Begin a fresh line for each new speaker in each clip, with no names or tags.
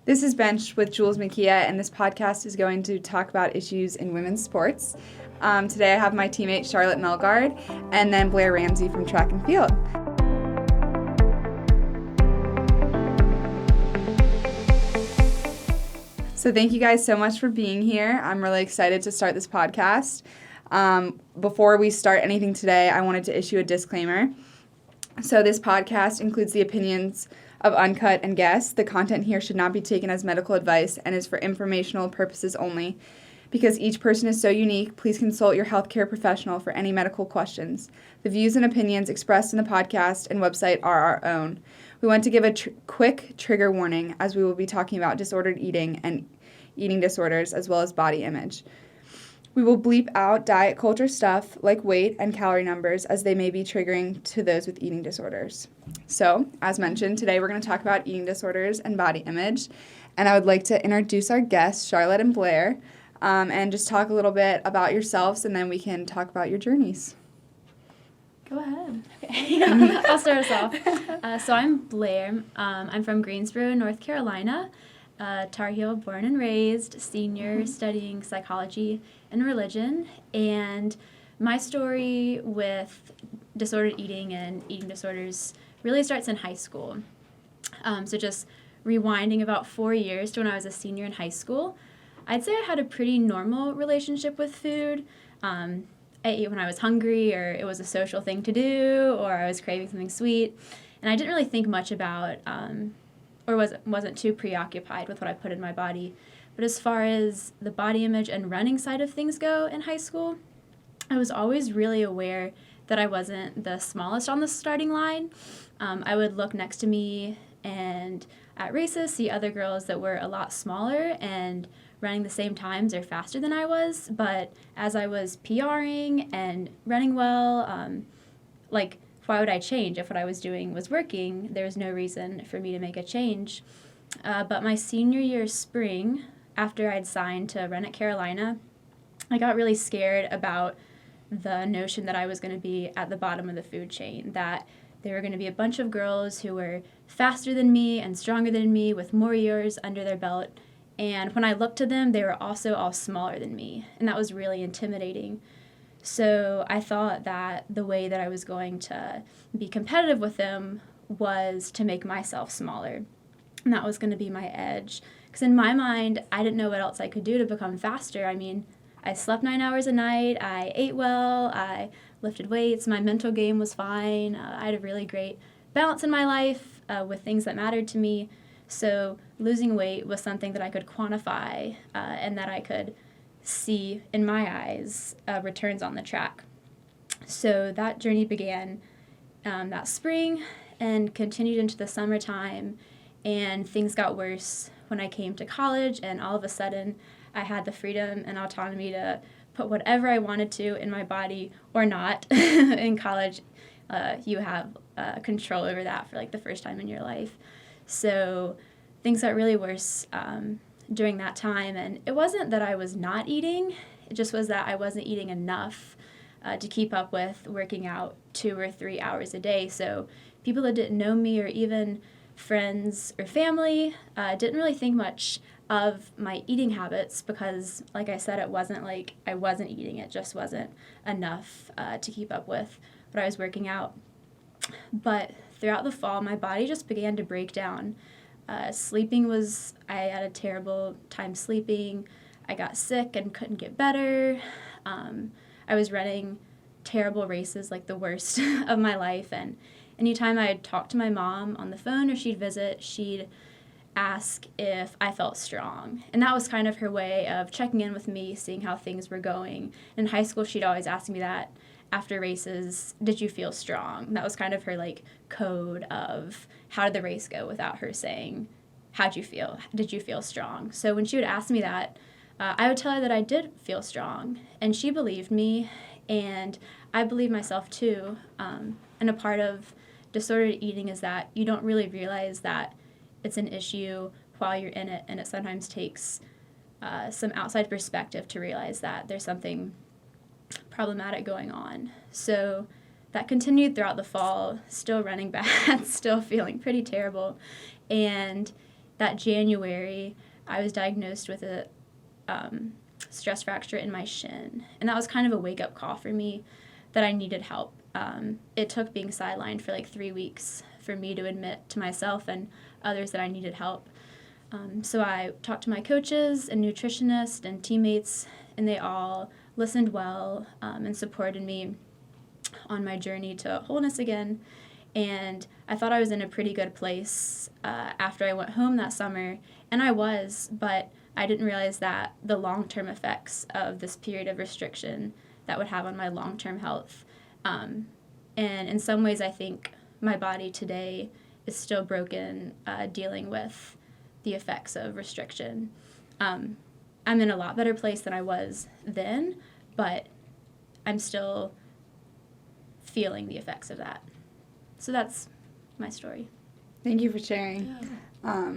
This is Bench with Jules Micchia, and this podcast is going to talk about issues in women's sports. Today I have my teammate Charlotte Melgard and then Blair Ramsey from track and field. So thank you guys so much for being here. I'm really excited to start this podcast. Before we start anything today, I wanted to issue a disclaimer. So this podcast includes the opinions of Uncut and guests. The content here should not be taken as medical advice and is for informational purposes only. Because each person is so unique, please consult your healthcare professional for any medical questions. The views and opinions expressed in the podcast and website are our own. We want to give a quick trigger warning as we will be talking about disordered eating and eating disorders as well as body image. We will bleep out diet culture stuff like weight and calorie numbers as they may be triggering to those with eating disorders. So, as mentioned, today we're going to talk about eating disorders and body image. And I would like to introduce our guests, Charlotte and Blair, and just talk a little bit about yourselves, and then we can talk about your journeys.
Go ahead. Okay. I'll start us off. So I'm Blair. I'm from Greensboro, North Carolina. Tar Heel born and raised, senior studying psychology and religion. And my story with disordered eating and eating disorders really starts in high school. So just rewinding about 4 years to when I was a senior in high school, I'd say I had a pretty normal relationship with food. I ate when I was hungry, or it was a social thing to do, or I was craving something sweet. And I didn't really think much about or wasn't too preoccupied with what I put in my body. But as far as the body image and running side of things go in high school, I was always really aware that I wasn't the smallest on the starting line. I would look next to me and at races see other girls that were a lot smaller and running the same times or faster than I was. But as I was PRing and running well, why would I change if what I was doing was working? There was no reason for me to make a change. But my senior year spring, after I'd signed to run at Carolina, I got really scared about the notion that I was going to be at the bottom of the food chain, that there were going to be a bunch of girls who were faster than me and stronger than me with more years under their belt. And when I looked to them, they were also all smaller than me. And that was really intimidating. So I thought that the way that I was going to be competitive with them was to make myself smaller. And that was going to be my edge. Because in my mind, I didn't know what else I could do to become faster. I mean, I slept 9 hours a night, I ate well, I lifted weights, my mental game was fine. I had a really great balance in my life with things that mattered to me. So losing weight was something that I could quantify and that I could see in my eyes returns on the track. So that journey began that spring and continued into the summertime, and things got worse when I came to college, and all of a sudden I had the freedom and autonomy to put whatever I wanted to in my body or not. In college, you have control over that for like the first time in your life. So things got really worse during that time, and it wasn't that I was not eating, it just was that I wasn't eating enough to keep up with working out 2 or 3 hours a day. So people that didn't know me, or even friends or family, didn't really think much of my eating habits because, like I said, it wasn't like I wasn't eating, it just wasn't enough to keep up with what I was working out. But throughout the fall, my body just began to break down. I had a terrible time sleeping. I got sick and couldn't get better. I was running terrible races, like the worst of my life. And anytime I'd talk to my mom on the phone or she'd visit, she'd ask if I felt strong. And that was kind of her way of checking in with me, seeing how things were going. In high school, she'd always ask me that after races, did you feel strong? That was kind of her code of how did the race go without her saying, how'd you feel? Did you feel strong? So when she would ask me that, I would tell her that I did feel strong. And she believed me, and I believed myself too. And a part of disordered eating is that you don't really realize that it's an issue while you're in it, and it sometimes takes some outside perspective to realize that there's something problematic going on. So that continued throughout the fall, still running bad, still feeling pretty terrible. And that January, I was diagnosed with a stress fracture in my shin. And that was kind of a wake-up call for me that I needed help. It took being sidelined for like 3 weeks for me to admit to myself and others that I needed help. So I talked to my coaches and nutritionists and teammates, and they all listened well and supported me on my journey to wholeness again. And I thought I was in a pretty good place after I went home that summer, and I was, but I didn't realize that the long-term effects of this period of restriction that would have on my long-term health. And in some ways, I think my body today is still broken dealing with the effects of restriction. I'm in a lot better place than I was then, but I'm still feeling the effects of that. So that's my story.
Thank you for sharing. Yeah.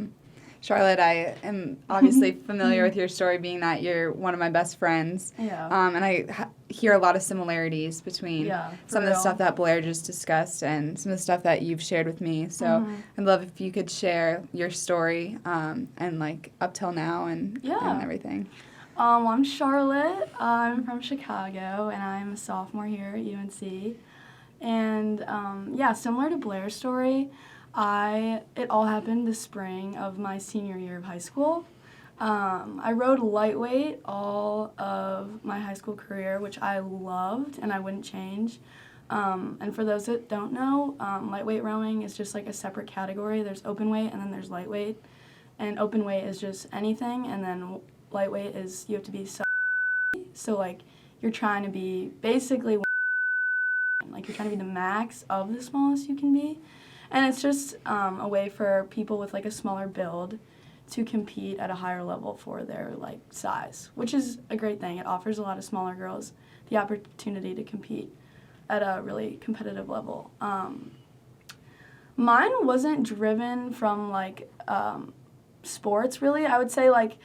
Charlotte, I am obviously familiar with your story, being that you're one of my best friends.
Yeah.
And I hear a lot of similarities between some of the stuff that Blair just discussed and some of the stuff that you've shared with me. So I'd love if you could share your story and like up till now and everything.
I'm Charlotte. I'm from Chicago, and I'm a sophomore here at UNC. And similar to Blair's story, it all happened the spring of my senior year of high school. I rode lightweight all of my high school career, which I loved and I wouldn't change. And for those that don't know, lightweight rowing is just like a separate category. There's open weight and then there's lightweight. And open weight is just anything, and then lightweight is you have to be so like you're trying to be basically like you're trying to be the max of the smallest you can be. And it's just a way for people with like a smaller build to compete at a higher level for their like size, which is a great thing. It offers a lot of smaller girls the opportunity to compete at a really competitive level. Mine wasn't driven from like sports really. I would say like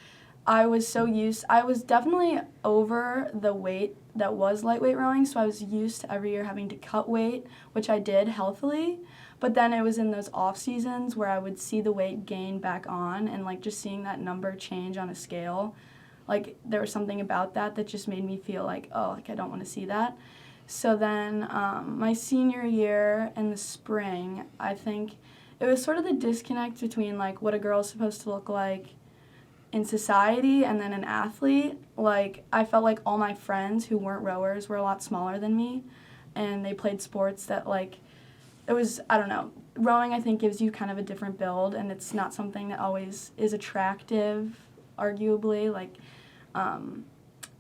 I was definitely over the weight that was lightweight rowing, so I was used to every year having to cut weight, which I did healthily. But then it was in those off seasons where I would see the weight gain back on, and like just seeing that number change on a scale, like there was something about that just made me feel like, oh, like I don't want to see that. So then my senior year in the spring, I think it was sort of the disconnect between like what a girl's supposed to look like in society and then an athlete. Like I felt like all my friends who weren't rowers were a lot smaller than me, and they played sports that like it was, I don't know, rowing I think gives you kind of a different build, and it's not something that always is attractive, arguably, like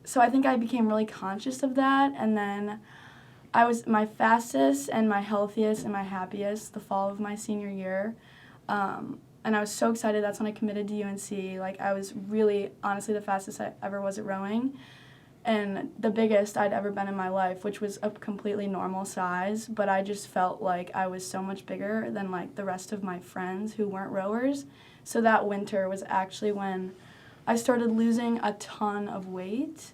so I think I became really conscious of that. And then I was my fastest and my healthiest and my happiest the fall of my senior year. And I was so excited. That's when I committed to UNC. Like, I was really, honestly, the fastest I ever was at rowing, and the biggest I'd ever been in my life, which was a completely normal size. But I just felt like I was so much bigger than, like, the rest of my friends who weren't rowers. So that winter was actually when I started losing a ton of weight.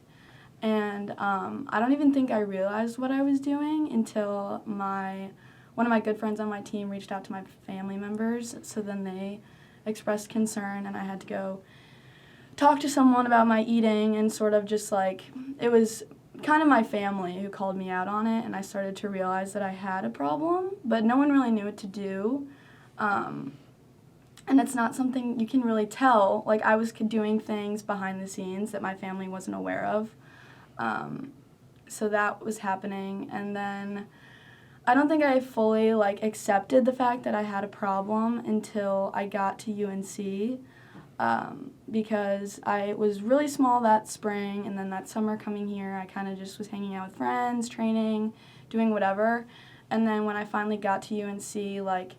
And I don't even think I realized what I was doing until one of my good friends on my team reached out to my family members. So then they expressed concern, and I had to go talk to someone about my eating, and sort of just like, it was kind of my family who called me out on it, and I started to realize that I had a problem, but no one really knew what to do. And it's not something you can really tell. Like, I was doing things behind the scenes that my family wasn't aware of. So that was happening, and then I don't think I fully like accepted the fact that I had a problem until I got to UNC, because I was really small that spring, and then that summer coming here I kind of just was hanging out with friends, training, doing whatever. And then when I finally got to UNC, like,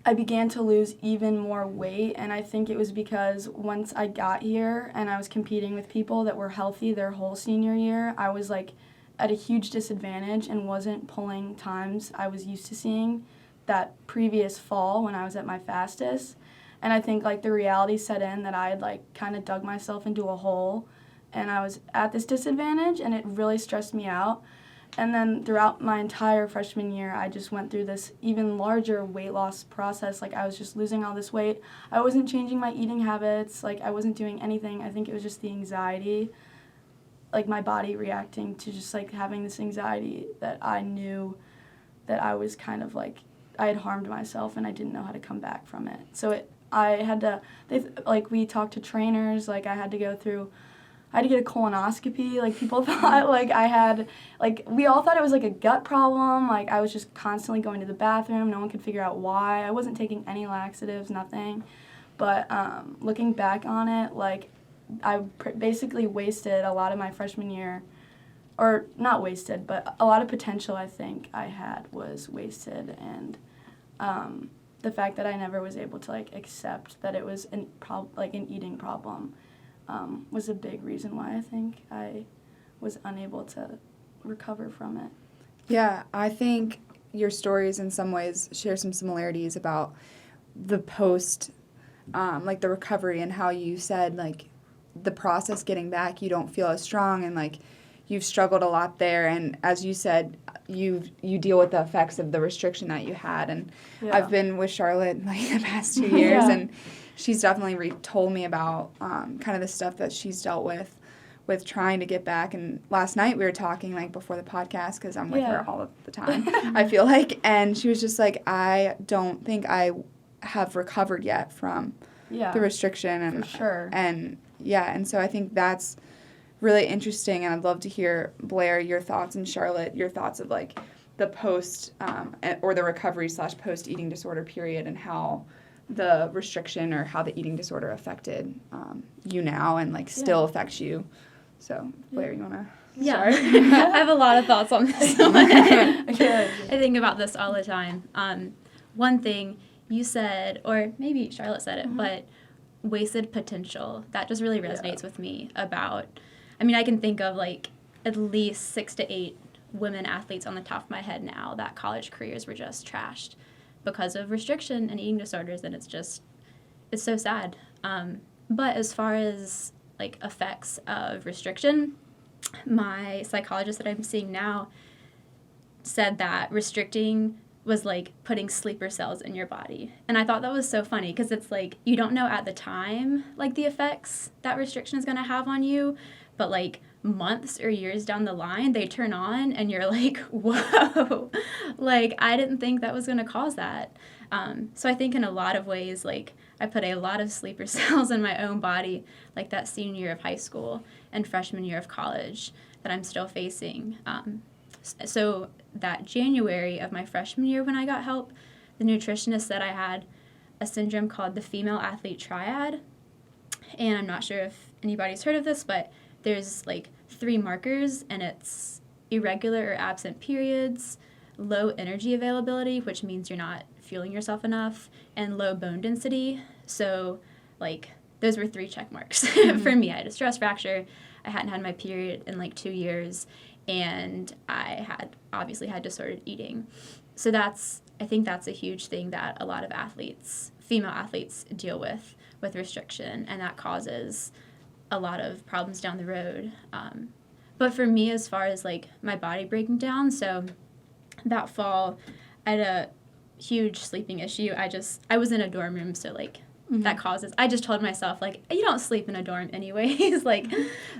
I began to lose even more weight, and I think it was because once I got here and I was competing with people that were healthy their whole senior year, I was like at a huge disadvantage and wasn't pulling times I was used to seeing that previous fall when I was at my fastest. And I think like the reality set in that I had like kind of dug myself into a hole, and I was at this disadvantage, and it really stressed me out. And then throughout my entire freshman year, I just went through this even larger weight loss process. Like, I was just losing all this weight. I wasn't changing my eating habits. Like, I wasn't doing anything. I think it was just the anxiety, like my body reacting to just, like, having this anxiety that I knew that I was kind of, like, I had harmed myself and I didn't know how to come back from it. So I had to, we talked to trainers, like, I had to get a colonoscopy. Like, people thought, like, we all thought it was, like, a gut problem. Like, I was just constantly going to the bathroom. No one could figure out why. I wasn't taking any laxatives, nothing. But looking back on it, like, I basically wasted a lot of my freshman year, or not wasted, but a lot of potential I think I had was wasted. And the fact that I never was able to, like, accept that it was an eating problem was a big reason why I think I was unable to recover from it.
Yeah, I think your stories in some ways share some similarities about the post, like the recovery, and how you said, like, the process getting back, you don't feel as strong, and, like, you've struggled a lot there. And as you said, you deal with the effects of the restriction that you had. And
Yeah.
I've been with Charlotte, like, the past 2 years,
Yeah.
and she's definitely told me about kind of the stuff that she's dealt with trying to get back. And last night we were talking, like, before the podcast, because I'm with her all of the time, I feel like. And she was just like, I don't think I have recovered yet from the restriction. And,
for sure.
And, yeah, and so I think that's really interesting. And I'd love to hear, Blair, your thoughts, and Charlotte, your thoughts of, like, the post or the recovery / post eating disorder period, and how the restriction or how the eating disorder affected you now and, like, still affects you. So, Blair, you want to start?
I have a lot of thoughts on this one. I think about this all the time. One thing you said, or maybe Charlotte said it, but wasted potential, that just really resonates with me about, I mean, I can think of, like, at least 6 to 8 women athletes on the top of my head now that college careers were just trashed because of restriction and eating disorders, and it's so sad. But as far as, like, effects of restriction, my psychologist that I'm seeing now said that restricting was like putting sleeper cells in your body. And I thought that was so funny, because it's like, you don't know at the time, like, the effects that restriction is going to have on you, but, like, months or years down the line, they turn on and you're like, whoa, like, I didn't think that was going to cause that. So I think in a lot of ways, like, I put a lot of sleeper cells in my own body, like that senior year of high school and freshman year of college that I'm still facing. So that January of my freshman year, when I got help, the nutritionist said I had a syndrome called the female athlete Triad. And I'm not sure if anybody's heard of this, but there's, like, 3 markers, and it's irregular or absent periods, low energy availability, which means you're not fueling yourself enough, and low bone density. So, like, those were 3 check marks for me. I had a stress fracture. I hadn't had my period in, like, 2 years, and I obviously had disordered eating. So I think that's a huge thing that a lot of athletes, female athletes, deal with restriction, and that causes a lot of problems down the road. But for me, as far as, like, my body breaking down, so that fall, I had a huge sleeping issue. I was in a dorm room, so, like, that causes, I just told myself, like, you don't sleep in a dorm anyways, like,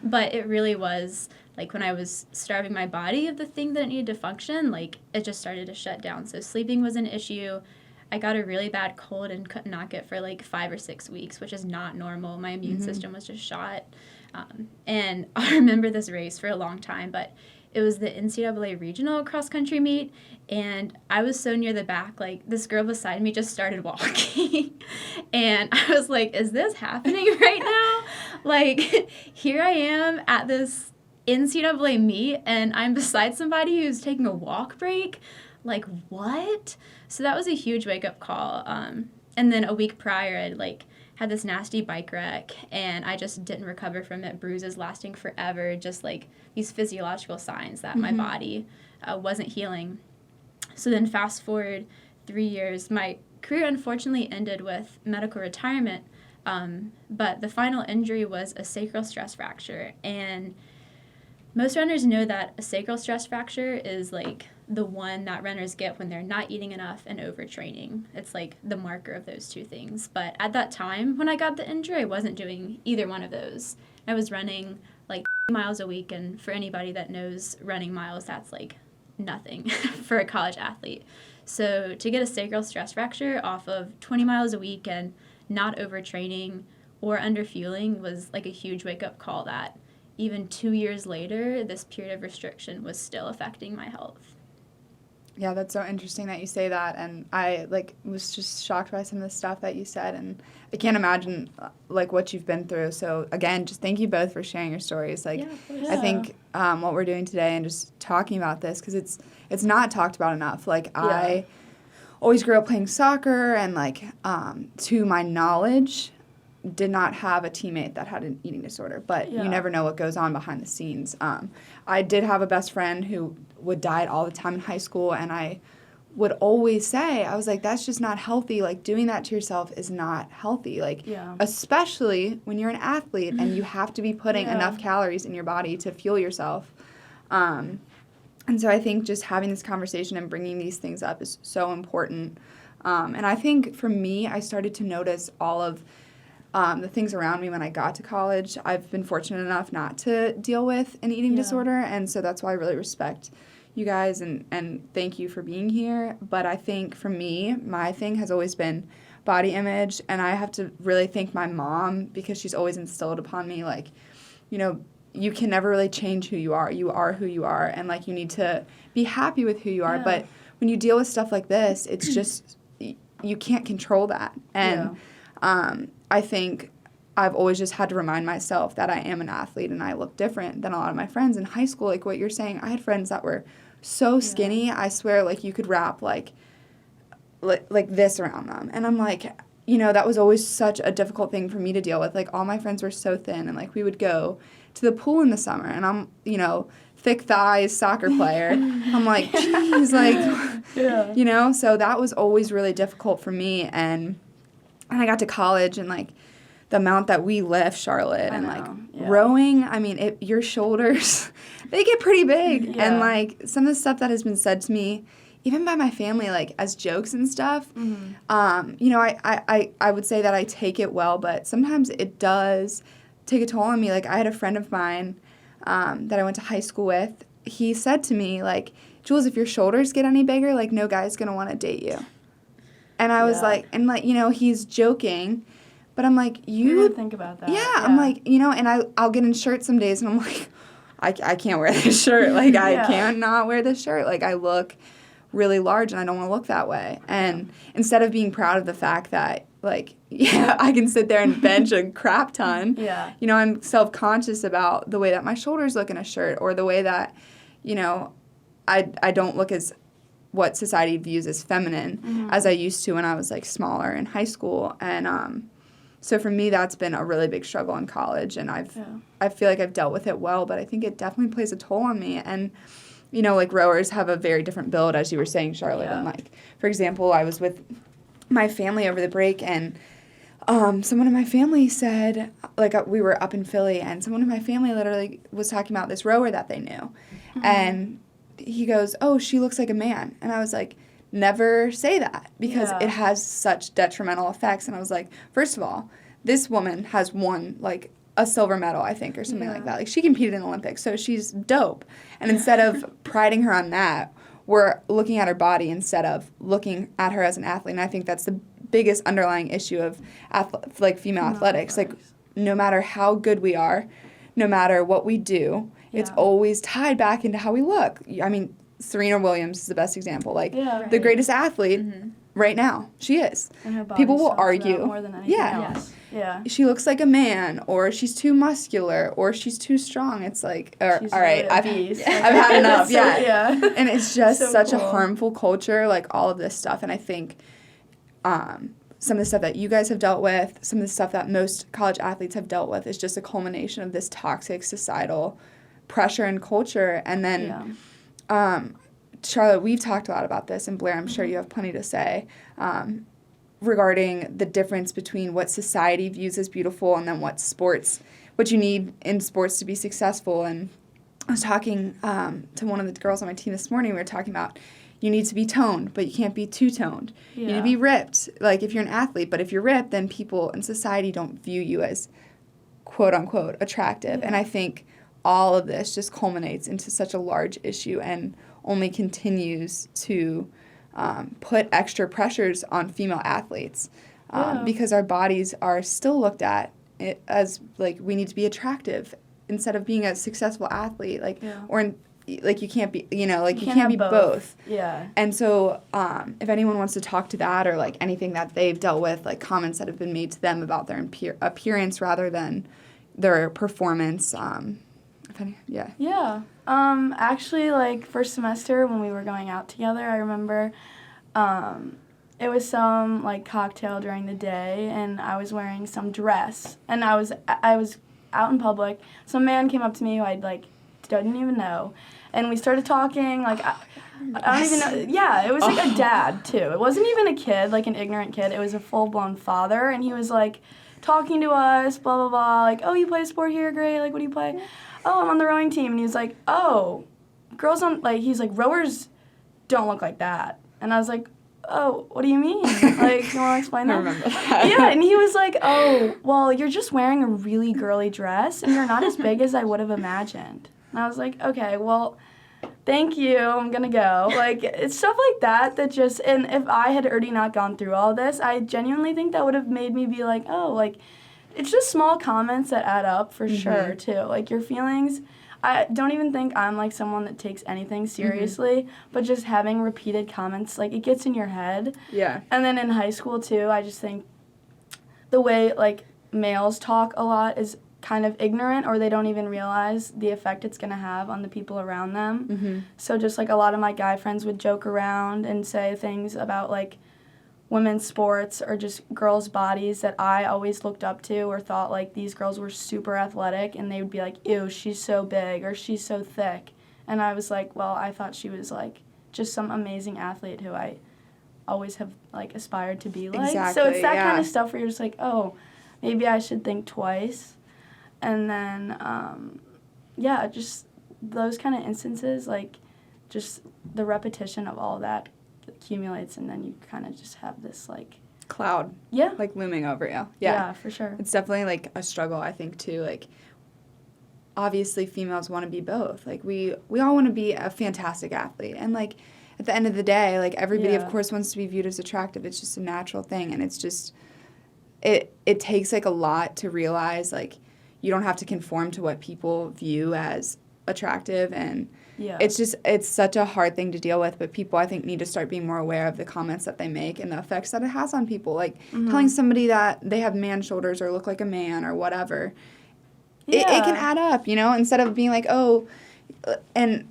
but it really was, like, when I was starving my body of the thing that it needed to function, like, it just started to shut down. So sleeping was an issue. I got a really bad cold and could knock it for, like, 5 or 6 weeks, which is not normal. My immune system was just shot. And I remember this race for a long time, but it was the NCAA regional cross-country meet, and I was so near the back, like, this girl beside me just started walking, and I was like, is this happening right now? Like, here I am at this NCAA meet, and I'm beside somebody who's taking a walk break. Like, what? So that was a huge wake-up call. And then a week prior, I'd, like, had this nasty bike wreck, and I just didn't recover from it. Bruises lasting forever, just, like, these physiological signs that my body wasn't healing. So then fast forward 3 years, my career unfortunately ended with medical retirement, but the final injury was a sacral stress fracture, and most runners know that a sacral stress fracture is like the one that runners get when they're not eating enough and overtraining. It's like the marker of those two things. But at that time, when I got the injury, I wasn't doing either one of those. I was running like miles a week, and for anybody that knows running miles, that's like nothing for a college athlete. So to get a sacral stress fracture off of 20 miles a week and not overtraining or underfueling was like a huge wake-up call that even 2 years later, this period of restriction was still affecting my health.
Yeah, that's so interesting that you say that, and I was just shocked by some of the stuff that you said, and I can't imagine what you've been through. So again, just thank you both for sharing your stories. I think what we're doing today and just talking about this, because it's not talked about enough. I always grew up playing soccer, and to my knowledge, did not have a teammate that had an eating disorder, but you never know what goes on behind the scenes. I did have a best friend who would diet all the time in high school, and I would always say, I was like, that's just not healthy. Doing that to yourself is not healthy. Especially when you're an athlete and you have to be putting enough calories in your body to fuel yourself. And so I think just having this conversation and bringing these things up is so important. And I think for me, I started to notice all of the things around me when I got to college. I've been fortunate enough not to deal with an eating disorder, and so that's why I really respect you guys and thank you for being here. But I think for me, my thing has always been body image, and I have to really thank my mom because she's always instilled upon me, you can never really change who you are. You are who you are, and you need to be happy with who you are. But when you deal with stuff like this, it's just you can't control that. And I think I've always just had to remind myself that I am an athlete and I look different than a lot of my friends in high school. Like what you're saying, I had friends that were so skinny, I swear, you could wrap like this around them. And I'm like, that was always such a difficult thing for me to deal with. All my friends were so thin, and we would go to the pool in the summer, and I'm, thick thighs soccer player. I'm like, geez, so that was always really difficult for me. And I got to college, and the amount that we lift, Charlotte, and rowing, your shoulders, they get pretty big. And some of the stuff that has been said to me, even by my family, as jokes and stuff, I would say that I take it well, but sometimes it does take a toll on me. I had a friend of mine that I went to high school with. He said to me, Jules, if your shoulders get any bigger, no guy's going to want to date you. And I was he's joking, but I'm like,
you would think about that.
Yeah, I'm like, and I'll get in shirts some days, and I'm like, I can't wear this shirt. I can't not wear this shirt. I look really large, and I don't want to look that way. And instead of being proud of the fact that, I can sit there and bench a crap ton, I'm self-conscious about the way that my shoulders look in a shirt, or the way that, I don't look as what society views as feminine as I used to when I was smaller in high school. And so for me, that's been a really big struggle in college, and I feel like I've dealt with it well, but I think it definitely plays a toll on me. And rowers have a very different build, as you were saying, Charlotte. And for example, I was with my family over the break, and someone in my family said, we were up in Philly, and someone in my family literally was talking about this rower that they knew, and he goes, oh, she looks like a man. And I was like, never say that, because it has such detrimental effects. And I was like, first of all, this woman has won a silver medal, I think, or something like that. She competed in the Olympics, so she's dope. And instead of priding her on that, we're looking at her body instead of looking at her as an athlete. And I think that's the biggest underlying issue of female athletics. No matter how good we are, no matter what we do, it's always tied back into how we look. Serena Williams is the best example. The greatest athlete right now. She is.
And her body
people will argue.
More than anything else.
Yeah. She looks like a man, or she's too muscular, or she's too strong. It's all right, I've had enough. And it's just such a harmful culture, all of this stuff. And I think some of the stuff that you guys have dealt with, some of the stuff that most college athletes have dealt with, is just a culmination of this toxic societal pressure and culture. And then, Charlotte, we've talked a lot about this, and Blair, I'm sure you have plenty to say regarding the difference between what society views as beautiful and then what you need in sports to be successful. And I was talking to one of the girls on my team this morning. We were talking about you need to be toned, but you can't be too toned.
Yeah.
You need to be ripped, like if you're an athlete. But if you're ripped, then people in society don't view you as quote-unquote attractive.
Yeah.
And I think all of this just culminates into such a large issue and only continues to put extra pressures on female athletes because our bodies are still looked at as, like, we need to be attractive instead of being a successful athlete, like, or like you can't be, you know, like you can't be both.
Yeah.
And so if anyone wants to talk to that or like anything that they've dealt with, like comments that have been made to them about their appearance rather than their performance,
Yeah. Actually, like, first semester when we were going out together, I remember it was some, like, cocktail during the day, and I was wearing some dress, and I was out in public. Some man came up to me who I, like, didn't even know, and we started talking, like, I don't even know. Yeah, it was, like, a dad, too. It wasn't even a kid, like, an ignorant kid. It was a full-blown father, and he was, like, talking to us, blah, blah, blah, like, oh, you play a sport here? Great. Like, what do you play? Oh, I'm on the rowing team. And he was like, oh, girls don't, like, he's like, rowers don't look like that. And I was like, oh, what do you mean? Like, you want to explain that?
I remember that.
Yeah, and he was like, oh, well, you're just wearing a really girly dress, and you're not as big as I would have imagined. And I was like, okay, well, thank you, I'm going to go. Like, it's stuff like that just, and if I had already not gone through all this, I genuinely think that would have made me be like, oh, like, it's just small comments that add up for sure, too. Like, your feelings, I don't even think I'm, like, someone that takes anything seriously, but just having repeated comments, like, it gets in your head.
Yeah.
And then in high school, too, I just think the way, like, males talk a lot is kind of ignorant, or they don't even realize the effect it's going to have on the people around them. So just, like, a lot of my guy friends would joke around and say things about, like, women's sports or just girls' bodies that I always looked up to or thought, like, these girls were super athletic, and they would be like, ew, she's so big or she's so thick. And I was like, well, I thought she was, like, just some amazing athlete who I always have, like, aspired to be like.
Exactly,
so it's that kind of stuff where you're just like, oh, maybe I should think twice. And then, just those kind of instances, like, just the repetition of all that accumulates, and then you kind of just have this, like,
cloud, like, looming over you.
Yeah, for sure.
It's definitely, like, a struggle, I think, too. Like, obviously females want to be both. Like, we all want to be a fantastic athlete, and, like, at the end of the day, like, everybody of course wants to be viewed as attractive. It's just a natural thing, and it's just it takes, like, a lot to realize, like, you don't have to conform to what people view as attractive, and it's such a hard thing to deal with, but people, I think, need to start being more aware of the comments that they make and the effects that it has on people. Like, telling somebody that they have man shoulders or look like a man or whatever, it can add up, you know, instead of being like, oh, and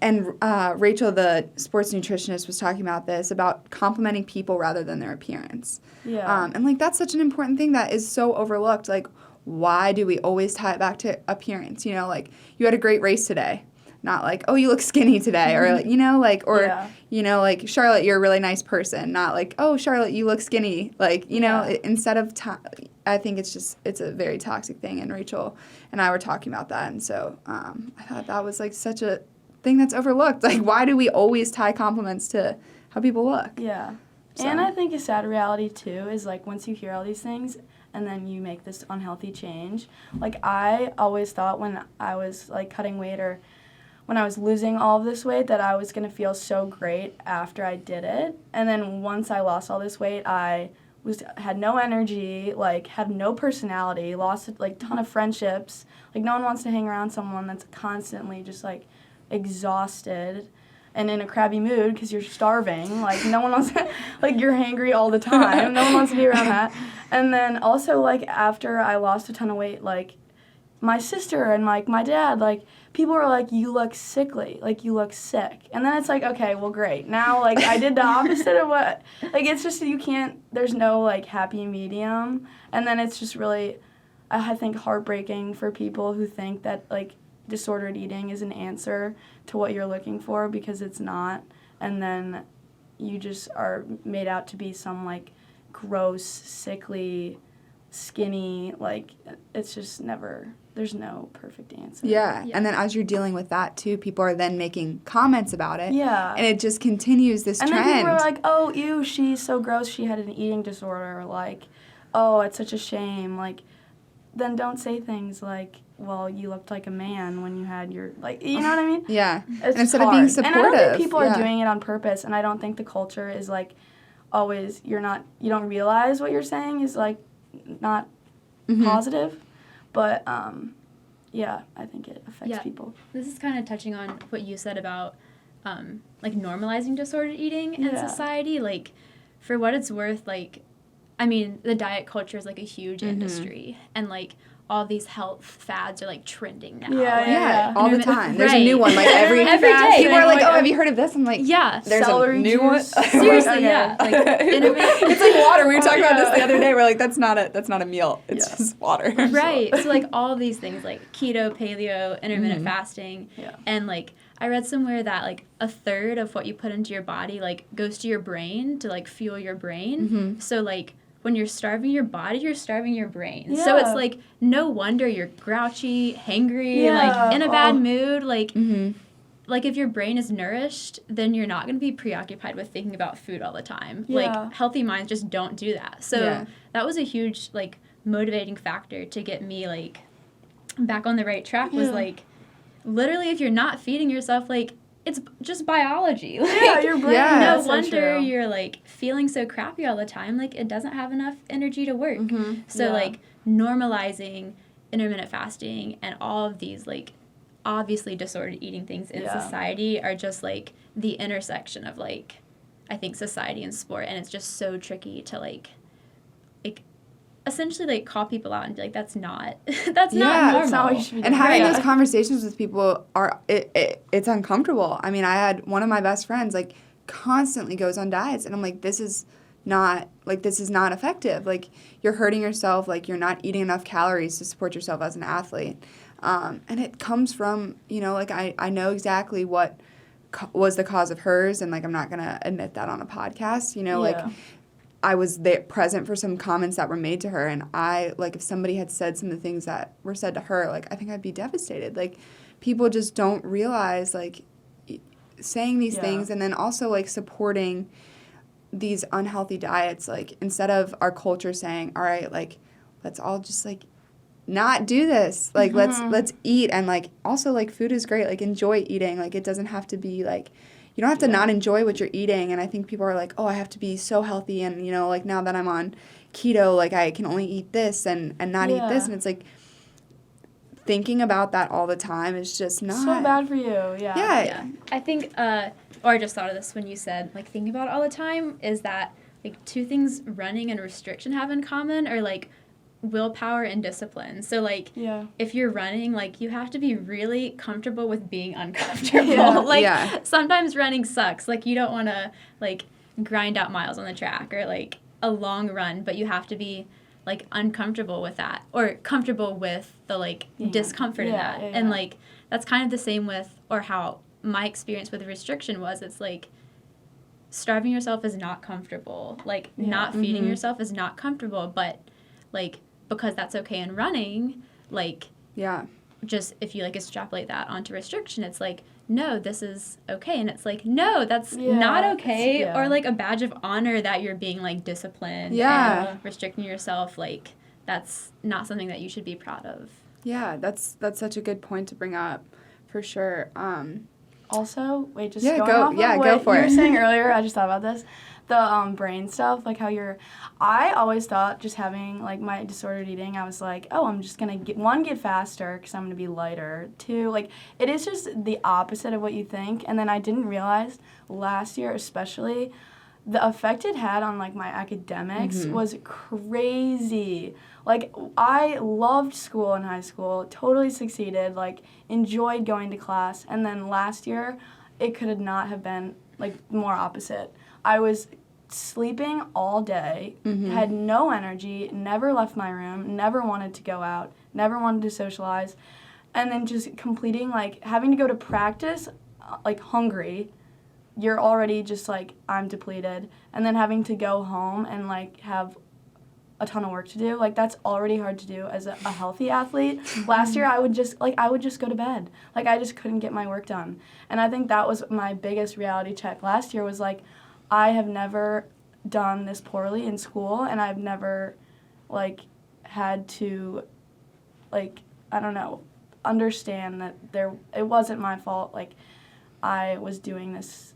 Rachel, the sports nutritionist, was talking about this, about complimenting people rather than their appearance. And, like, that's such an important thing that is so overlooked. Like, why do we always tie it back to appearance? You know, like, you had a great race today. Not like, oh, you look skinny today, or, like, you know, like, or, you know, like, Charlotte, you're a really nice person. Not like, oh, Charlotte, you look skinny. Like, you know, instead of, I think it's a very toxic thing, and Rachel and I were talking about that, and so I thought that was, like, such a thing that's overlooked. Like, why do we always tie compliments to how people look?
Yeah.
So.
And I think a sad reality, too, is, like, once you hear all these things, and then you make this unhealthy change. Like, I always thought when I was, like, cutting weight or when I was losing all of this weight that I was going to feel so great after I did it. And then once I lost all this weight, I had no energy, like, had no personality, lost, like, a ton of friendships. Like, no one wants to hang around someone that's constantly just, like, exhausted and in a crabby mood because you're starving. Like, no one wants to, like, you're hangry all the time. No one wants to be around that. And then also, like, after I lost a ton of weight, like, my sister and, like, my dad, like, people are like, you look sickly, like, you look sick. And then it's like, okay, well, great. Now, like, I did the opposite of what, like, it's just you can't, there's no, like, happy medium. And then it's just really, I think, heartbreaking for people who think that, like, disordered eating is an answer to what you're looking for, because it's not. And then you just are made out to be some, like, gross, sickly, skinny, like, it's just never there's no perfect answer.
Yeah. And then as you're dealing with that, too, people are then making comments about it.
Yeah.
And it just continues this trend.
And then people are like, oh, ew, she's so gross, she had an eating disorder. Or like, oh, it's such a shame. Like, then don't say things like, well, you looked like a man when you had your, like, you know what I mean?
Yeah.
It's
and instead
hard.
of being supportive.
And I don't think people are doing it on purpose, and I don't think the culture is, like, always, you don't realize what you're saying is, like, not positive. But, yeah, I think it affects people.
This is kind of touching on what you said about, like, normalizing disordered eating in society. Like, for what it's worth, like, I mean, the diet culture is, like, a huge industry. And, like, all these health fads are, like, trending now.
Yeah, all the time. There's a new
Right.
one, like, every
day.
People are like, oh, have you heard of this? I'm like,
Yeah.
there's
Celery
a new
juice.
one.
Seriously, yeah. Like,
It's like water. We were talking about this the other day. We're like, that's not a meal. It's just water.
Right. So, like, all of these things, like keto, paleo, intermittent fasting.
Yeah.
And, like, I read somewhere that, like, a third of what you put into your body, like, goes to your brain to, like, fuel your brain. So, like, when you're starving your body, you're starving your brain. So it's, like, no wonder you're grouchy, hangry, like, in a bad mood. Like, like, if your brain is nourished, then you're not going to be preoccupied with thinking about food all the time. Like, healthy minds just don't do that. So that was a huge, like, motivating factor to get me, like, back on the right track was, like, literally if you're not feeding yourself, like, it's just biology. Like,
your brain.
No wonder you're, like, feeling so crappy all the time. Like, it doesn't have enough energy to work. So, like, normalizing intermittent fasting and all of these, like, obviously disordered eating things in society are just, like, the intersection of, like, I think society and sport. And it's just so tricky to, like essentially, like, call people out and be like, that's not not normal.
That's not what you should be doing.
And having those conversations with people it's uncomfortable. I mean, I had one of my best friends, like, constantly goes on diets, and I'm like, this is not effective. Like, you're hurting yourself. Like, you're not eating enough calories to support yourself as an athlete. And it comes from, you know, like, I know exactly what was the cause of hers, and, like, I'm not going to admit that on a podcast, you know, like, I was there present for some comments that were made to her, and I, like, if somebody had said some of the things that were said to her, like, I think I'd be devastated. Like, people just don't realize, like, saying these things and then also, like, supporting these unhealthy diets, like, instead of our culture saying, all right, like, let's all just, like, not do this. Like, let's eat, and, like, also, like, food is great. Like, enjoy eating. Like, it doesn't have to be, like, you don't have to not enjoy what you're eating. And I think people are like, oh, I have to be so healthy. And, you know, like, now that I'm on keto, like, I can only eat this and not eat this. And it's like, thinking about that all the time is just not.
So bad for you,
Yeah. I think, or I just thought of this when you said, like, thinking about it all the time is that, like, two things running and restriction have in common are, like, willpower and discipline. So, like, if you're running, like, you have to be really comfortable with being uncomfortable. Sometimes running sucks. Like, you don't want to, like, grind out miles on the track or, like, a long run, but you have to be, like, uncomfortable with that or comfortable with the, like, discomfort in that. And, like, that's kind of the same with, or how my experience with restriction was. It's, like, starving yourself is not comfortable. Like, not feeding yourself is not comfortable, but, like, because that's okay in running, like, just if you, like, extrapolate that onto restriction, it's like, no, this is okay. And it's like, no, that's not okay. Or, like, a badge of honor that you're being, like, disciplined and restricting yourself. Like, that's not something that you should be proud of.
Yeah, that's such a good point to bring up, for sure.
Also, wait, just
go
for
it.
You were saying earlier, I just thought about this. The brain stuff, like how I always thought just having, like, my disordered eating, I was like, oh, I'm just going to, get faster because I'm going to be lighter. 2, like, it is just the opposite of what you think. And then I didn't realize last year especially, the effect it had on, like, my academics was crazy. Like, I loved school in high school, totally succeeded, like, enjoyed going to class. And then last year, it could not have been, like, more opposite. I was sleeping all day, had no energy, never left my room, never wanted to go out, never wanted to socialize, and then just completing, like, having to go to practice, like, hungry. You're already just, like, I'm depleted, and then having to go home and, like, have a ton of work to do. Like, that's already hard to do as a healthy athlete. Last year, I would just go to bed. Like, I just couldn't get my work done. And I think that was my biggest reality check last year was, like, I have never done this poorly in school, and I've never, like, had to, like, I don't know, understand that it wasn't my fault. Like, I was doing this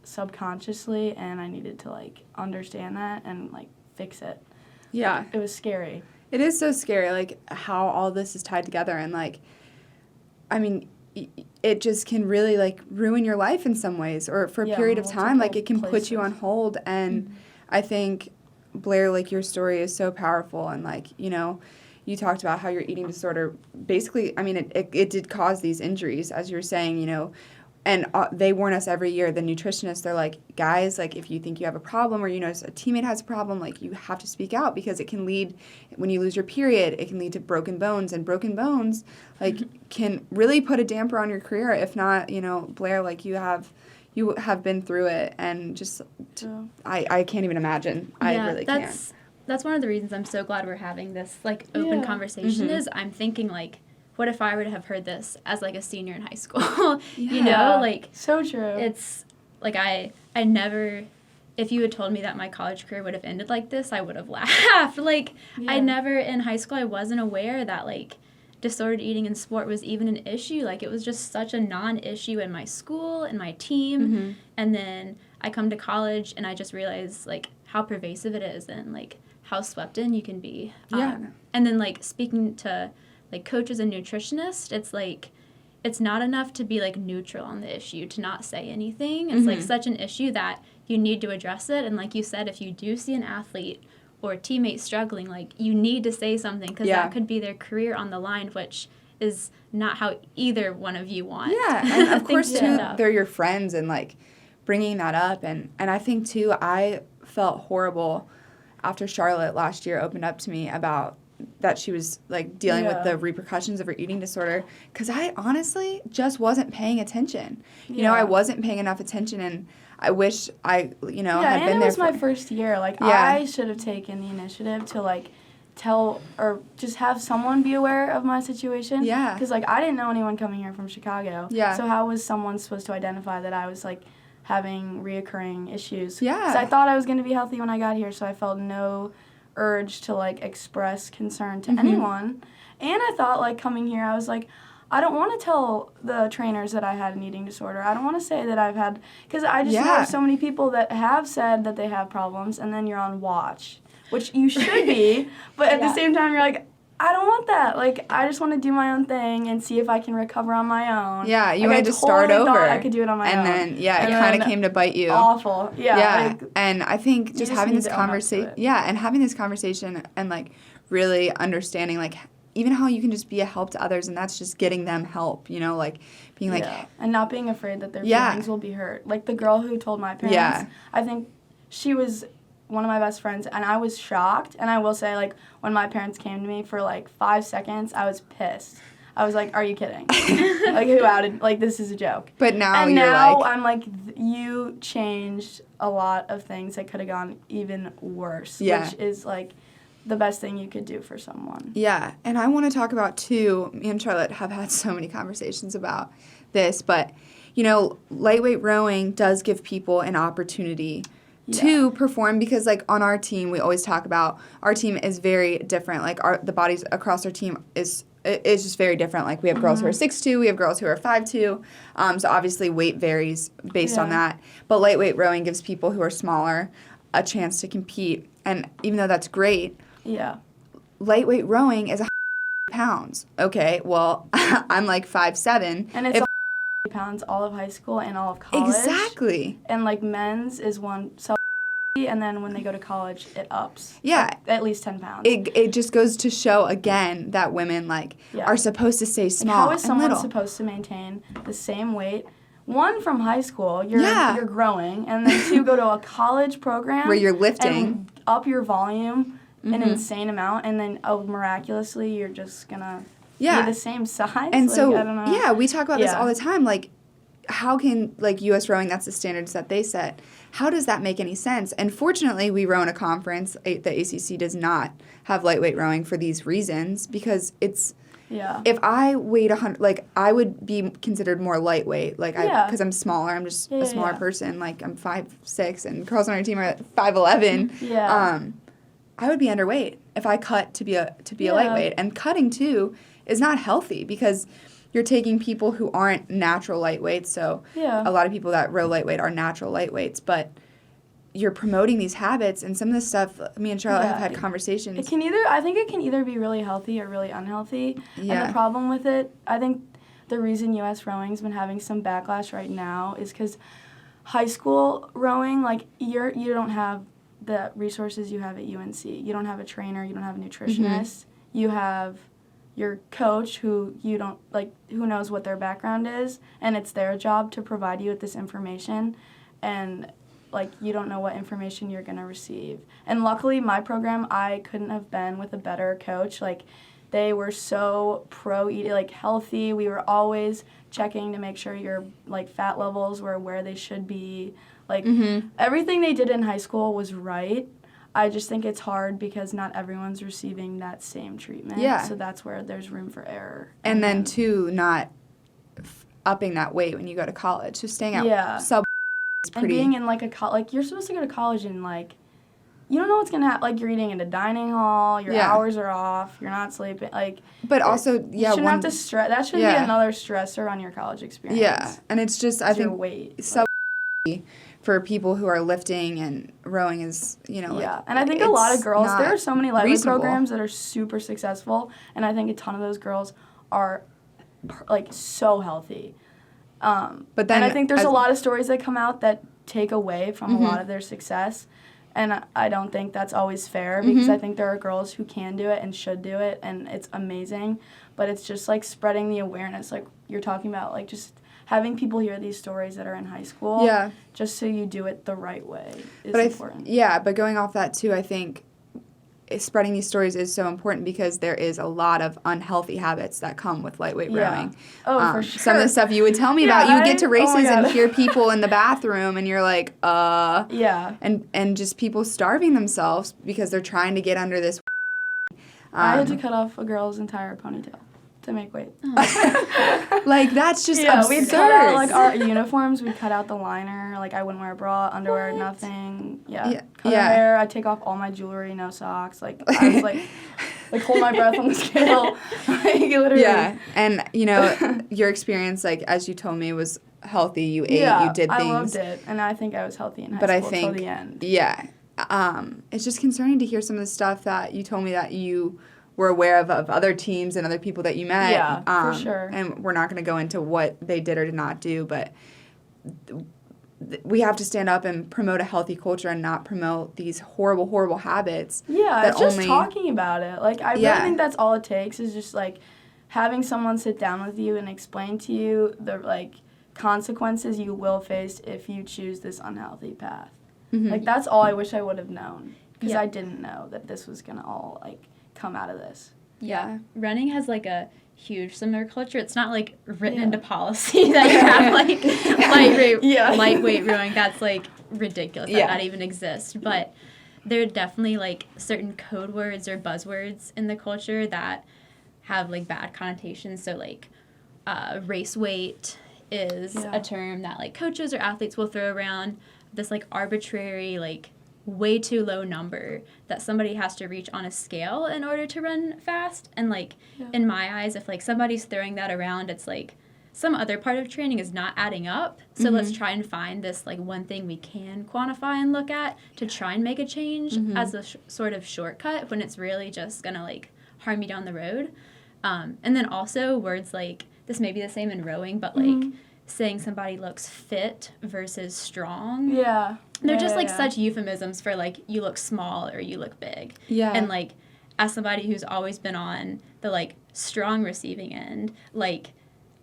subconsciously, and I needed to, like, understand that and, like, fix it.
Yeah.
It was scary.
It is so scary, like, how all this is tied together. And, like, I mean, it just can really, like, ruin your life in some ways. Or for a period of time, like, it can put you on hold. And I think, Blair, like, your story is so powerful. And, like, you know, you talked about how your eating disorder basically, I mean, it did cause these injuries, as you were saying, you know. And they warn us every year, the nutritionists, they're like, guys, like, if you think you have a problem or you notice a teammate has a problem, like, you have to speak out because it can lead, when you lose your period, it can lead to broken bones. And broken bones, like, can really put a damper on your career. If not, you know, Blair, like, you have been through it. And just, I can't even imagine.
Yeah,
I really can't.
That's one of the reasons I'm so glad we're having this, like, open conversation is I'm thinking, like, what if I were to have heard this as, like, a senior in high school? You know, like...
So true.
It's, like, I never... If you had told me that my college career would have ended like this, I would have laughed. Like, I never... In high school, I wasn't aware that, like, disordered eating in sport was even an issue. Like, it was just such a non-issue in my school, in my team. And then I come to college, and I just realize, like, how pervasive it is and, like, how swept in you can be. And then, like, speaking to... like, coaches and nutritionists, it's, like, it's not enough to be, like, neutral on the issue, to not say anything. It's, like, such an issue that you need to address it. And like you said, if you do see an athlete or a teammate struggling, like, you need to say something because that could be their career on the line, which is not how either one of you want.
Yeah, and of course, too, they're your friends and, like, bringing that up. And I think, too, I felt horrible after Charlotte last year opened up to me about that she was, like, dealing with the repercussions of her eating disorder, because I honestly just wasn't paying attention. You know, I wasn't paying enough attention, and I wish I, you know, had been there. Yeah, and it
was my first year. Like, I should have taken the initiative to, like, tell or just have someone be aware of my situation. Yeah. Because, like, I didn't know anyone coming here from Chicago. Yeah. So how was someone supposed to identify that I was, like, having reoccurring issues? Yeah. Because I thought I was going to be healthy when I got here, so I felt no urge to, like, express concern to anyone. And I thought, like, coming here, I was like, I don't want to tell the trainers that I had an eating disorder. I don't want to say that I've had, because I just know so many people that have said that they have problems, and then you're on watch, which you should be, but at the same time, you're like, I don't want that. Like, I just want to do my own thing and see if I can recover on my own. Yeah, you wanted to start over. I could do it on my own.
And then, it kind of came to bite you.
Awful. Yeah.
Like, and I think just having this conversation, and having this conversation and, like, really understanding, like, even how you can just be a help to others, and that's just getting them help, you know, like, being like...
And not being afraid that their feelings will be hurt. Like, the girl who told my parents, I think she was one of my best friends, and I was shocked. And I will say, like, when my parents came to me for, like, 5 seconds, I was pissed. I was like, are you kidding? Like, who outed? Like, this is a joke.
But now
and
you're
now
like...
I'm like, you changed a lot of things that could have gone even worse, which is, like, the best thing you could do for someone.
Yeah, and I want to talk about, too, me and Charlotte have had so many conversations about this, but, you know, lightweight rowing does give people an opportunity to perform, because, like, on our team, we always talk about our team is very different. Like, the bodies across our team is just very different. Like, we have girls who are 6'2", we have girls who are 5'2", so obviously weight varies based on that. But lightweight rowing gives people who are smaller a chance to compete, and even though that's great, lightweight rowing is 100 pounds. Okay, well, I'm like 5'7".
And it's 100 pounds all of high school and all of college.
Exactly.
And, like, men's is and then when they go to college, it ups.
Yeah.
Like, at least 10 pounds.
It just goes to show, again, that women, like, are supposed to stay small and
how is someone
little.
Supposed to maintain the same weight? One, from high school, you're growing, and then 2, go to a college program.
Where you're lifting.
And up your volume an insane amount, and then, miraculously, you're just going to be the same size.
And
like,
so,
I don't know.
we talk about this all the time. Like, how can, like, U.S. rowing, that's the standards that they set. How does that make any sense? And fortunately, we row in a conference. The ACC does not have lightweight rowing for these reasons because it's, if I weighed 100, like, I would be considered more lightweight, like, because I'm smaller. I'm just a smaller person. Like, I'm 5'6", and girls on our team are at 5'11". I would be underweight if I cut to be a lightweight. And cutting, too, is not healthy because you're taking people who aren't natural lightweights. So a lot of people that row lightweight are natural lightweights, but you're promoting these habits, and some of this stuff, me and Charlotte have had conversations.
I think it can either be really healthy or really unhealthy. Yeah. And the problem with it, I think the reason U.S. rowing's been having some backlash right now is because high school rowing, like, you don't have the resources you have at UNC. You don't have a trainer. You don't have a nutritionist. You have your coach who you don't, like, who knows what their background is, and it's their job to provide you with this information, and, like, you don't know what information you're going to receive. And luckily, my program, I couldn't have been with a better coach. Like, they were so pro-eating, like, healthy. We were always checking to make sure your, like, fat levels were where they should be. Like, everything they did in high school was right. I just think it's hard because not everyone's receiving that same treatment. Yeah. So that's where there's room for error.
And then, too, not upping that weight when you go to college. So staying at sub is pretty...
And being in, like, you're supposed to go to college and, like, you don't know what's going to happen. Like, you're eating in a dining hall, your hours are off, you're not sleeping. Like,
but also,
you shouldn't have to stress. That should be another stressor on your college experience.
Yeah, and it's just, I think,
weight.
Sub for people who are lifting and rowing is, you know, like,
and I think a lot of girls, there are so many lightweight programs that are super successful, and I think a ton of those girls are, like, so healthy. But then, and I think there's a lot of stories that come out that take away from a lot of their success, and I don't think that's always fair because I think there are girls who can do it and should do it, and it's amazing, but it's just, like, spreading the awareness, like you're talking about, like, just having people hear these stories that are in high school, just so you do it the right way is important.
But going off that, too, I think spreading these stories is so important because there is a lot of unhealthy habits that come with lightweight rowing.
Oh, for sure.
Some of the stuff you would tell me about, you would get to races and hear people in the bathroom, and you're like, and just people starving themselves because they're trying to get under this.
I had to cut off a girl's entire ponytail to make weight.
Like, that's just absurd.
We'd cut out, like, our uniforms, we'd cut out the liner, like, I wouldn't wear a bra, underwear, nothing. Cut our hair, I'd take off all my jewelry, no socks, like, I was, like hold my breath on the scale, like, literally. Yeah,
and, you know, your experience, like, as you told me, was healthy, you ate, you did things.
I loved it, and I think I was healthy in high school till the end.
It's just concerning to hear some of the stuff that you told me that you were aware of other teams and other people that you met.
Yeah, for sure.
And we're not going to go into what they did or did not do, but we have to stand up and promote a healthy culture and not promote these horrible, horrible habits.
Yeah, it's just talking about it. Like, I really think that's all it takes is just, like, having someone sit down with you and explain to you the, like, consequences you will face if you choose this unhealthy path. Like, that's all I wish I would have known because I didn't know that this was going to all, like, come out of this.
Yeah. Running has, like, a huge similar culture. It's not, like, written into policy that you have, like, lightweight rowing. That's, like, ridiculous that even exists. But there are definitely, like, certain code words or buzzwords in the culture that have, like, bad connotations. So, like, race weight is a term that, like, coaches or athletes will throw around. This, like, arbitrary, like, way too low number that somebody has to reach on a scale in order to run fast. And, like, in my eyes, if, like, somebody's throwing that around, it's, like, some other part of training is not adding up. So let's try and find this, like, one thing we can quantify and look at to try and make a change as a sort of shortcut when it's really just going to, like, harm you down the road. And then also words like, this may be the same in rowing, but, like, saying somebody looks fit versus strong. They're just, like, such euphemisms for, like, you look small or you look big. And, like, as somebody who's always been on the, like, strong receiving end, like,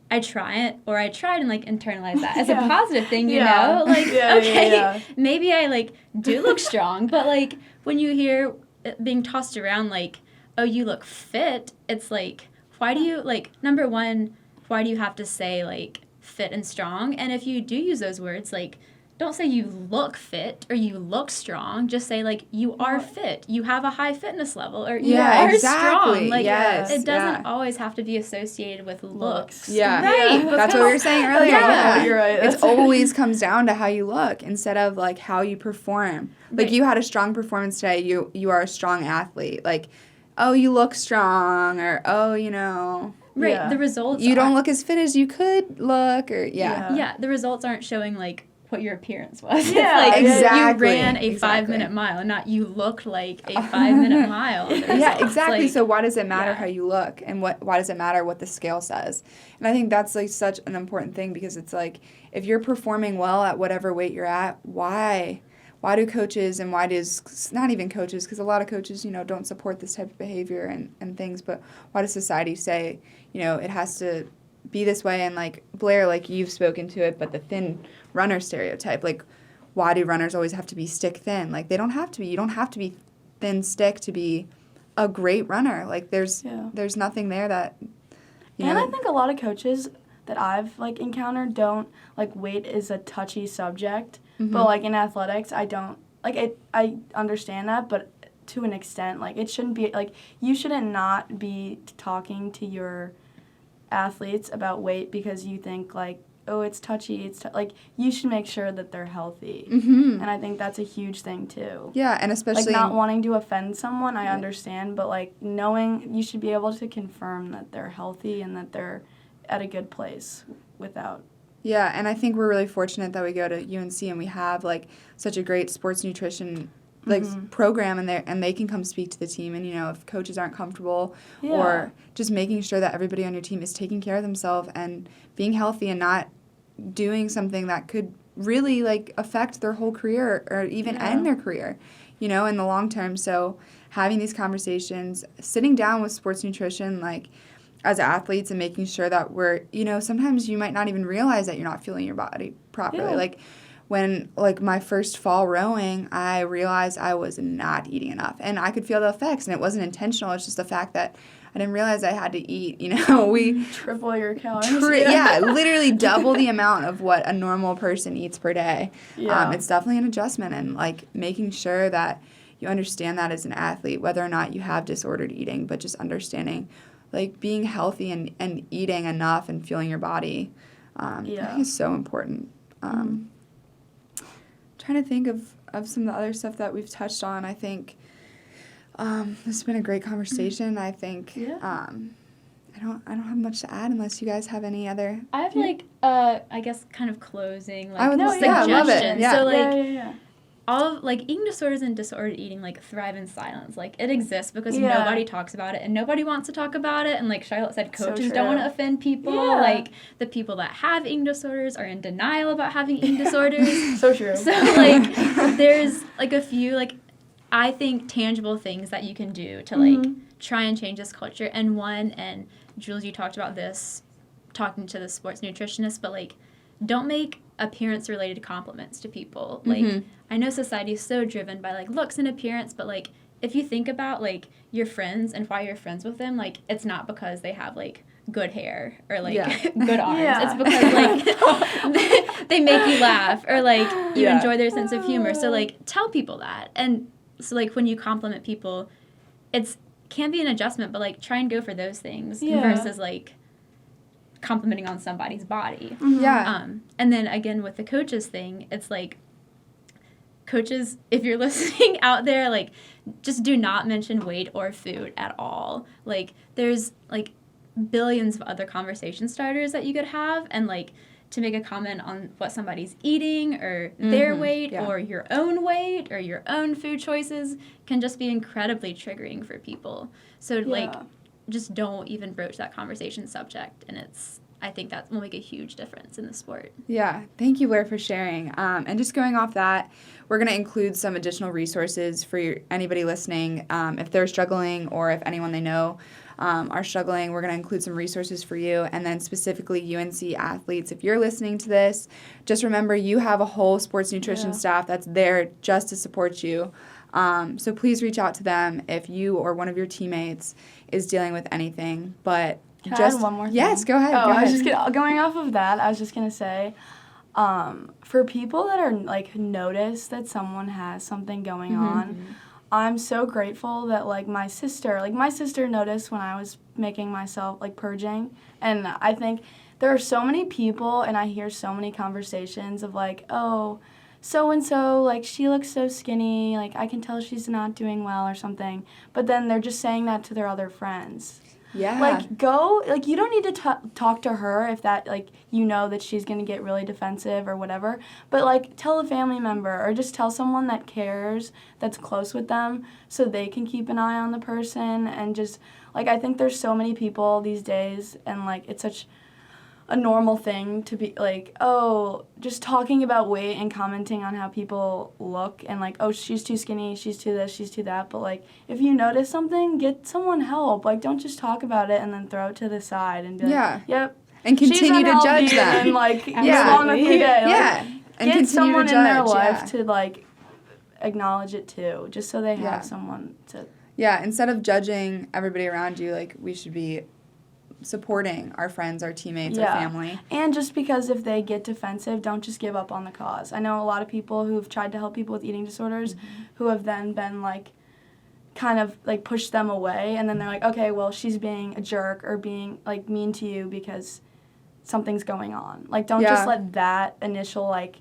I try and, like, internalize that as a positive thing, you know? Like, maybe I, like, do look strong, but, like, when you hear it being tossed around, like, oh, you look fit, it's, like, why do you, like, number one, why do you have to say, like, fit and strong. And if you do use those words, like, don't say you look fit or you look strong. Just say, like, you are fit. You have a high fitness level, or you are strong. Like, it doesn't always have to be associated with looks.
Yeah.
Right.
That's what we were saying earlier.
Yeah, you're right.
It always comes down to how you look instead of, like, how you perform. Like, you had a strong performance today. You are a strong athlete. Like, oh, you look strong, or, oh, you know.
Right.
Yeah.
The results
You don't look as fit as you could look, or,
Yeah, the results aren't showing, like, what your appearance was.
Yeah,
It's like
exactly.
you ran a 5-minute mile, not you look like a 5-minute mile.
Yeah, exactly.
Like,
so why does it matter how you look, and why does it matter what the scale says? And I think that's, like, such an important thing, because it's like, if you're performing well at whatever weight you're at, why do coaches, and why does, not even coaches, because a lot of coaches, you know, don't support this type of behavior and things, but why does society say, you know, it has to be this way? And, like, Blair, like, you've spoken to it, but the thin runner stereotype, like, why do runners always have to be stick thin? Like, they don't have to be. You don't have to be thin stick to be a great runner. Like, there's nothing there that, you know.
And I think a lot of coaches that I've, like, encountered don't, like, weight is a touchy subject. But, like, in athletics, I don't, like, I understand that, but to an extent, like, it shouldn't be, like, you shouldn't not be talking to your athletes about weight because you think, like, oh, it's touchy, like, you should make sure that they're healthy. And I think that's a huge thing, too.
Yeah, and especially,
like, not wanting to offend someone, I understand, but, like, knowing, you should be able to confirm that they're healthy and that they're at a good place without.
Yeah, and I think we're really fortunate that we go to UNC and we have, like, such a great sports nutrition, like, program in there, and they can come speak to the team. And, you know, if coaches aren't comfortable, or just making sure that everybody on your team is taking care of themselves and being healthy and not doing something that could really, like, affect their whole career or even end their career, you know, in the long term. So having these conversations, sitting down with sports nutrition, like, as athletes, and making sure that we're, you know, sometimes you might not even realize that you're not fueling your body properly.
Yeah.
Like, when, like, my first fall rowing, I realized I was not eating enough. And I could feel the effects, and it wasn't intentional. It's just the fact that I didn't realize I had to eat, you know. We
triple your calories.
Literally double the amount of what a normal person eats per day.
Yeah.
It's definitely an adjustment, and, like, making sure that you understand that as an athlete, whether or not you have disordered eating, but just understanding, like, being healthy and eating enough and fueling your body, I think is so important. Trying to think of some of the other stuff that we've touched on. I think this has been a great conversation. I think I don't have much to add unless you guys have any other.
I have, like, I guess, kind of closing, like, suggestions.
I love it. Yeah.
So, like, all of, like, eating disorders and disordered eating, like, thrive in silence. Like, it exists because nobody talks about it and nobody wants to talk about it. And, like Charlotte said, coaches don't want to offend people.
Yeah.
Like, the people that have eating disorders are in denial about having eating disorders.
So true.
So, like, there's, like, a few, like, I think tangible things that you can do to, like, try and change this culture. And one, and Jules, you talked about this talking to the sports nutritionist, but, like, don't make appearance-related compliments to people. Like, I know society is so driven by, like, looks and appearance, but, like, if you think about, like, your friends and why you're friends with them, like, it's not because they have, like, good hair or, like, good arms. It's because, like, they make you laugh or, like, you enjoy their sense of humor. So, like, tell people that. And so, like, when you compliment people, can be an adjustment, but, like, try and go for those things versus, like, complimenting on somebody's body. And then, again, with the coaches thing, it's, like, coaches, if you're listening out there, like, just do not mention weight or food at all. Like, there's, like, billions of other conversation starters that you could have, and, like, to make a comment on what somebody's eating or their weight or your own weight or your own food choices can just be incredibly triggering for people. So, like, just don't even broach that conversation subject, and I think that will make a huge difference in the sport.
Yeah, thank you, Blair, for sharing. And just going off that, we're going to include some additional resources for anybody listening. If they're struggling or if anyone they know are struggling, we're going to include some resources for you. And then specifically UNC athletes, if you're listening to this, just remember you have a whole sports nutrition staff that's there just to support you. So please reach out to them if you or one of your teammates is dealing with anything. But
Can I add one more thing?
Yes, go ahead.
Oh,
go
I was
ahead.
just going off of that, I was just going to say, for people that are, like, notice that someone has something going on, I'm so grateful that, like, my sister noticed when I was making myself, like, purging, and I think there are so many people, and I hear so many conversations of, like, oh, so-and-so, like, she looks so skinny, like, I can tell she's not doing well or something, but then they're just saying that to their other friends.
Yeah.
Like, you don't need to talk to her if that, like, you know that she's going to get really defensive or whatever. But, like, tell a family member or just tell someone that cares, that's close with them, so they can keep an eye on the person. And just, like, I think there's so many people these days, and, like, it's such a normal thing to be, like, oh, just talking about weight and commenting on how people look and, like, oh, she's too skinny, she's too this, she's too that. But, like, if you notice something, get someone help. Like, don't just talk about it and then throw it to the side and be like, yep.
And continue to judge them.
And, like, move on with your day.
Yeah.
Like,
And
get someone in their life
yeah.
to, like, acknowledge it too, just so they have someone to.
Yeah, instead of judging everybody around you, like, we should be supporting our friends, our teammates, our family.
And just because if they get defensive, don't just give up on the cause. I know a lot of people who've tried to help people with eating disorders who have then been, like, kind of, like, pushed them away, and then they're like, okay, well, she's being a jerk or being, like, mean to you because something's going on. Like, don't just let that initial, like,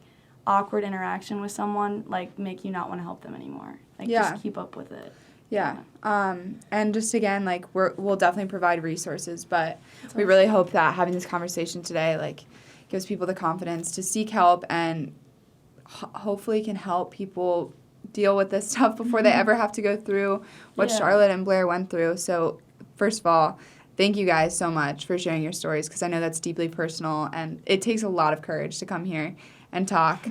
awkward interaction with someone, like, make you not want to help them anymore. Like, just keep up with it.
Yeah. And just again, like, we'll definitely provide resources, but we really hope that having this conversation today, like, gives people the confidence to seek help and hopefully can help people deal with this stuff before they ever have to go through what Charlotte and Blair went through. So, first of all, thank you guys so much for sharing your stories, because I know that's deeply personal, and it takes a lot of courage to come here and talk.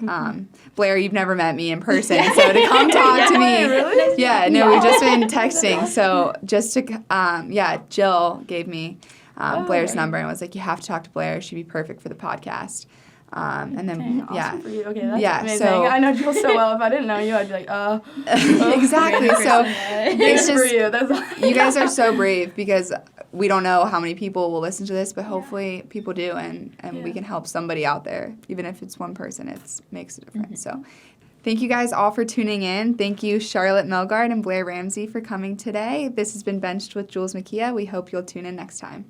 Blair, you've never met me in person, so to come talk to me.
Really?
We've just been texting. So just to, Jill gave me Blair's number and was like, you have to talk to Blair. She'd be perfect for the podcast. And then,
awesome for you. Okay, that's amazing.
So,
I know Jill so well. If I didn't know you, I'd be like,
exactly. So it's just,
for you. That's
you guys are so brave, because we don't know how many people will listen to this, but hopefully people do, and we can help somebody out there. Even if it's one person, it makes a difference. So thank you guys all for tuning in. Thank you, Charlotte Melgard and Blair Ramsey, for coming today. This has been Benched with Jules Micchia. We hope you'll tune in next time.